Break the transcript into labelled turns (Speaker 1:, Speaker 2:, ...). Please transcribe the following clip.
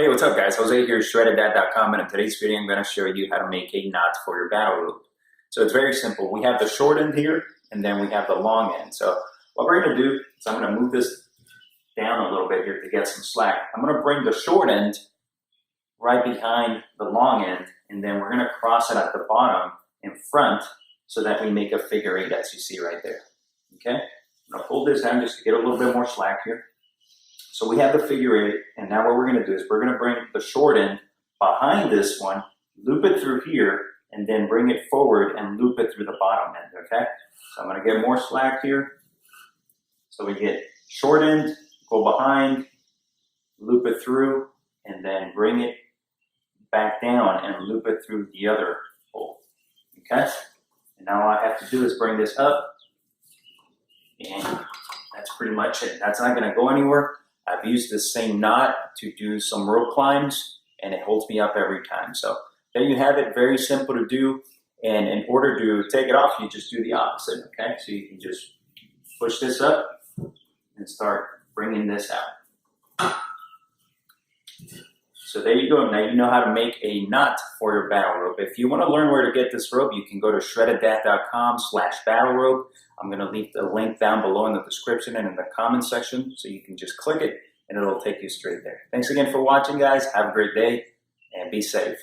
Speaker 1: Hey, what's up guys? Jose here, shreddeddat.com, and in today's video I'm going to show you how to make a knot for your battle rope. So it's very simple. We have the short end here, and then we have the long end. So what we're going to do is I'm going to move this down a little bit here to get some slack. I'm going to bring the short end right behind the long end, and then we're going to cross it at the bottom in front so that we make a figure 8 as you see right there. Okay? I'm going to pull this down just to get a little bit more slack here. So we have the figure 8, and now what we're going to do is we're going to bring the short end behind this one, loop it through here, and then bring it forward and loop it through the bottom end, okay? So I'm going to get more slack here. So we get short end, go behind, loop it through, and then bring it back down and loop it through the other hole, okay? And now all I have to do is bring this up, and that's pretty much it. That's not going to go anywhere. I've used this same knot to do some rope climbs, and it holds me up every time. So there you have it, very simple to do. And in order to take it off, you just do the opposite, okay? So you can just push this up and start bringing this out. So there you go. Now you know how to make a knot for your battle rope. If you want to learn where to get this rope, you can go to shreddeddat.com/battle rope. I'm going to leave the link down below in the description and in the comment section, so you can just click it and it'll take you straight there. Thanks again for watching, guys. Have a great day and be safe.